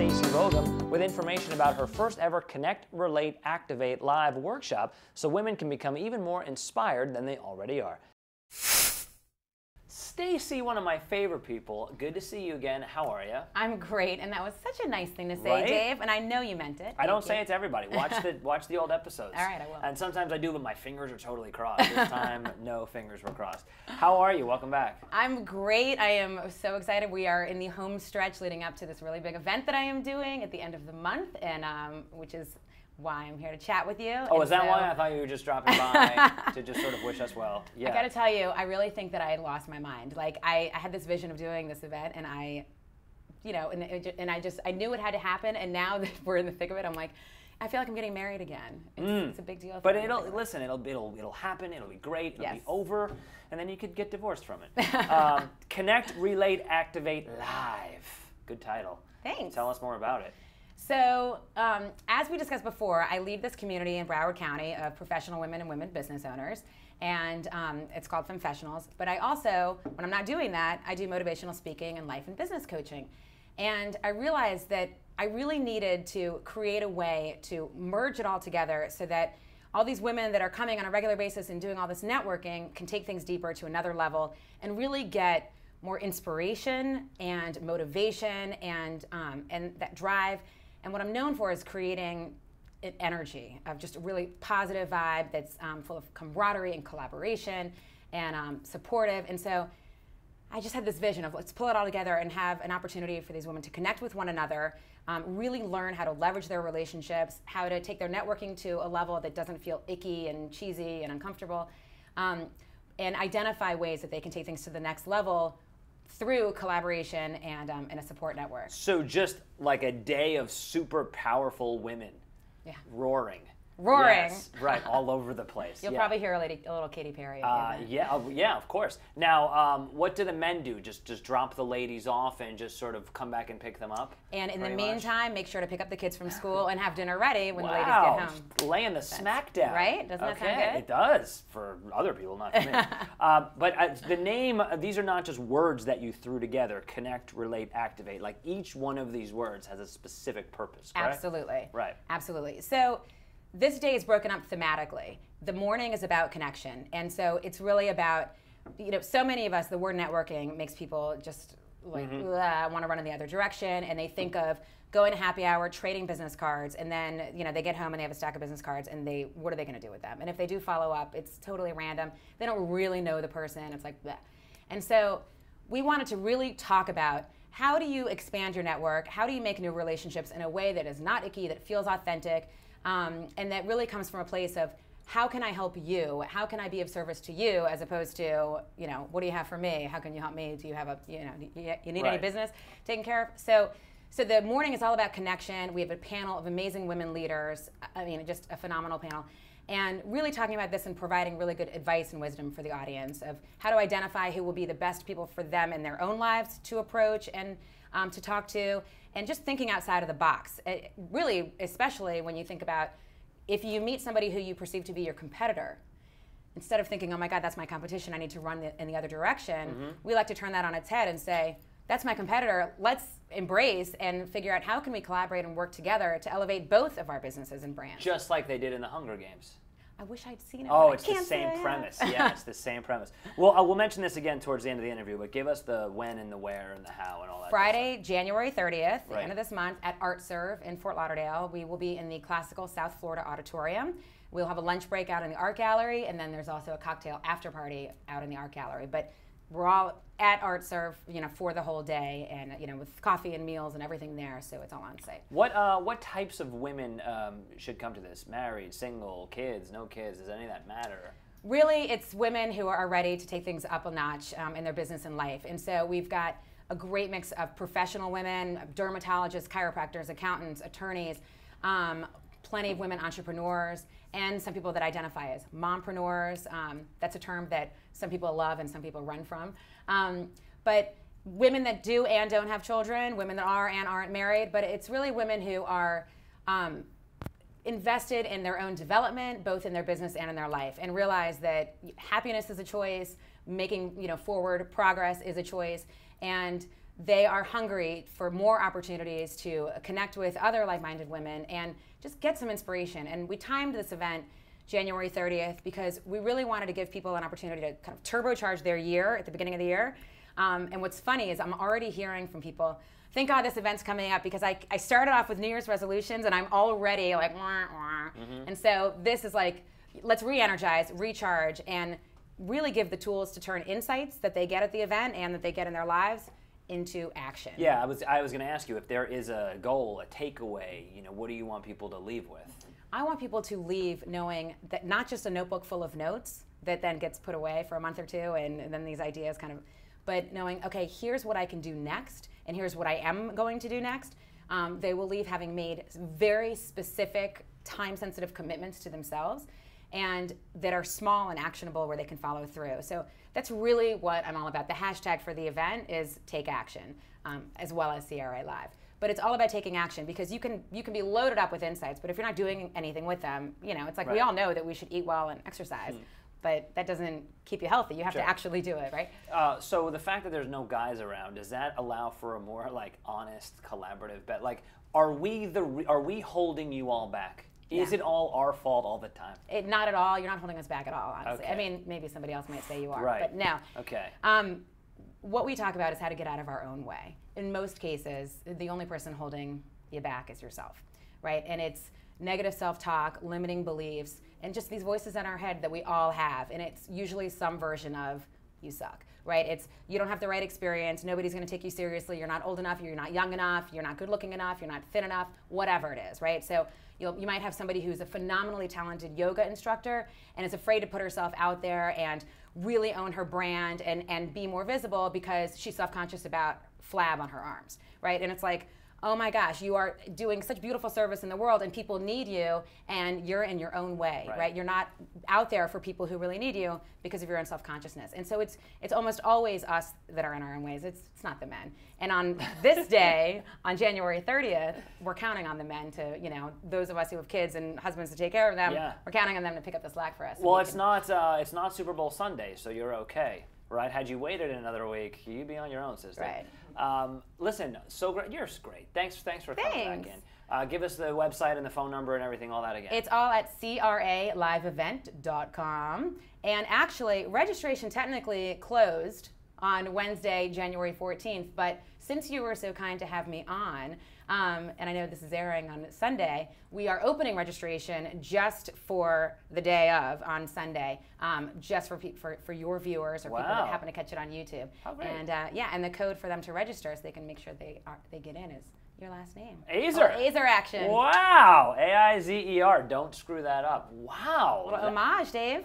Stacy Boegem with information about her first ever Connect, Relate, Activate live workshop so women can become even more inspired than they already are. Stacy, one of my favorite people. Good to see you again. How are you? I'm great, and that was such a nice thing to say, right? Dave, and I know you meant it. I don't say it to everybody. Watch the old episodes. All right, I will. And sometimes I do, but my fingers are totally crossed. This time, no fingers were crossed. How are you? Welcome back. I'm great. I am so excited. We are in the home stretch leading up to this really big event that I am doing at the end of the month, and which is why I'm here to chat with you. Oh, is that why? I thought you were just dropping by to just sort of wish us well. Yeah. I got to tell you, I really think that I had lost my mind. Like, I had this vision of doing this event, and I knew it had to happen, and now that we're in the thick of it, I'm like, I feel like I'm getting married again. It's a big deal. But it'll happen. It'll be great. It'll be over, and then you could get divorced from it. Connect, Relate, Activate Live. Good title. Thanks. Tell us more about it. So, as we discussed before, I lead this community in Broward County of professional women and women business owners, and it's called Femfessionals. But I also, when I'm not doing that, I do motivational speaking and life and business coaching. And I realized that I really needed to create a way to merge it all together so that all these women that are coming on a regular basis and doing all this networking can take things deeper to another level and really get more inspiration and motivation and that drive. And what I'm known for is creating an energy of just a really positive vibe that's full of camaraderie and collaboration and supportive. And so I just had this vision of let's pull it all together and have an opportunity for these women to connect with one another, really learn how to leverage their relationships, how to take their networking to a level that doesn't feel icky and cheesy and uncomfortable, and identify ways that they can take things to the next level through collaboration and a support network. So just like a day of super powerful women, roaring. Yes, right, all over the place. You'll probably hear a little Katy Perry. Yeah, of course. Now, what do the men do? Just drop the ladies off and just sort of come back and pick them up? And in the meantime, make sure to pick up the kids from school and have dinner ready when the ladies get home. Laying the smack down. Right? Doesn't that sound good? It does, for other people, not for me. But the name, these are not just words that you threw together, connect, relate, activate. Like each one of these words has a specific purpose, correct? Absolutely. Right. Absolutely. So this day is broken up thematically. The morning is about connection. And so it's really about, so many of us, the word networking makes people just like, want to run in the other direction. And they think of going to happy hour, trading business cards, and then, they get home and they have a stack of business cards and what are they going to do with them? And if they do follow up, it's totally random. They don't really know the person. It's like, bleh. And so we wanted to really talk about how do you expand your network? How do you make new relationships in a way that is not icky, that feels authentic, and that really comes from a place of how can I help you? How can I be of service to you, as opposed to, what do you have for me? How can you help me? Do you have you need any business taken care of? So the morning is all about connection. We have a panel of amazing women leaders. I mean, just a phenomenal panel. And really talking about this and providing really good advice and wisdom for the audience of how to identify who will be the best people for them in their own lives to approach and to talk to, and just thinking outside of the box. Really, especially when you think about if you meet somebody who you perceive to be your competitor, instead of thinking, oh my God, that's my competition, I need to run in the other direction, we like to turn that on its head and say, that's my competitor, let's embrace and figure out how can we collaborate and work together to elevate both of our businesses and brands. Just like they did in the Hunger Games. I wish I'd seen it. Oh, it's the same premise. Yeah, it's the same premise. Well, we'll mention this again towards the end of the interview, but give us the when and the where and the how and all that. Friday, January 30th, the end of this month, at ArtServe in Fort Lauderdale. We will be in the classical South Florida Auditorium. We'll have a lunch break out in the Art Gallery, and then there's also a cocktail after party out in the Art Gallery. But we're all at ArtServe, for the whole day, and with coffee and meals and everything there, so it's all on site. What types of women should come to this? Married, single, kids, no kids? Does any of that matter? Really, it's women who are ready to take things up a notch in their business and life, and so we've got a great mix of professional women, dermatologists, chiropractors, accountants, attorneys, plenty of women entrepreneurs, and some people that identify as mompreneurs. That's a term that some people love and some people run from. But women that do and don't have children, women that are and aren't married, but it's really women who are invested in their own development, both in their business and in their life, and realize that happiness is a choice, making forward progress is a choice, and they are hungry for more opportunities to connect with other like-minded women and just get some inspiration. And we timed this event January 30th because we really wanted to give people an opportunity to kind of turbocharge their year at the beginning of the year. And what's funny is I'm already hearing from people, thank God this event's coming up because I started off with New Year's resolutions and I'm already like, wah, wah. And so this is like, let's re-energize, recharge, and really give the tools to turn insights that they get at the event and that they get in their lives into action. Yeah, I was going to ask you if there is a goal, a takeaway, what do you want people to leave with? I want people to leave knowing that not just a notebook full of notes that then gets put away for a month or two and then these ideas kind of, but knowing, okay, here's what I can do next and here's what I am going to do next. They will leave having made very specific, time-sensitive commitments to themselves and that are small and actionable where they can follow through. So that's really what I'm all about. The hashtag for the event is Take Action, as well as CRA Live. But it's all about taking action because you can be loaded up with insights, but if you're not doing anything with them, it's like we all know that we should eat well and exercise, but that doesn't keep you healthy. You have to actually do it, right? So the fact that there's no guys around, does that allow for a more honest, collaborative bet? Are we holding you all back? Is it all our fault all the time? Not at all. You're not holding us back at all, honestly. Okay. I mean, maybe somebody else might say you are, right. but no. Okay. What we talk about is how to get out of our own way. In most cases, the only person holding you back is yourself, right? And it's negative self-talk, limiting beliefs, and just these voices in our head that we all have. And it's usually some version of, you suck, right? It's, you don't have the right experience, nobody's gonna take you seriously, you're not old enough, you're not young enough, you're not good looking enough, you're not thin enough, whatever it is, right? So you might have somebody who's a phenomenally talented yoga instructor and is afraid to put herself out there and really own her brand and be more visible because she's self-conscious about flab on her arms, right? And it's like, oh my gosh, you are doing such beautiful service in the world and people need you and you're in your own way, right? You're not out there for people who really need you because of your own self-consciousness. And so it's almost always us that are in our own ways. It's not the men. And on this day, on January 30th, we're counting on the men to, those of us who have kids and husbands to take care of them, we're counting on them to pick up the slack for us. Well, it's not Super Bowl Sunday, so you're okay. Right? Had you waited another week, you'd be on your own, sister. Right. Listen, so great. You're great. Thanks for coming back in. Give us the website and the phone number and everything, all that again. It's all at craliveevent.com. And actually, registration technically closed on Wednesday, January 14th. But since you were so kind to have me on, and I know this is airing on Sunday, we are opening registration just for the day of, on Sunday, just for your viewers or people that happen to catch it on YouTube. How great. And and the code for them to register so they can make sure they get in is your last name. Aizer. Aizer action. Wow. AIZER. Don't screw that up. Wow. What homage, Dave.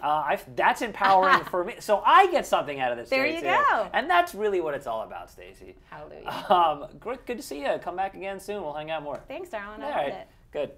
That's empowering for me. So I get something out of this. There you go. And that's really what it's all about, Stacy. Hallelujah. Good to see you. Come back again soon. We'll hang out more. Thanks, darling. All I loved right. it. Good.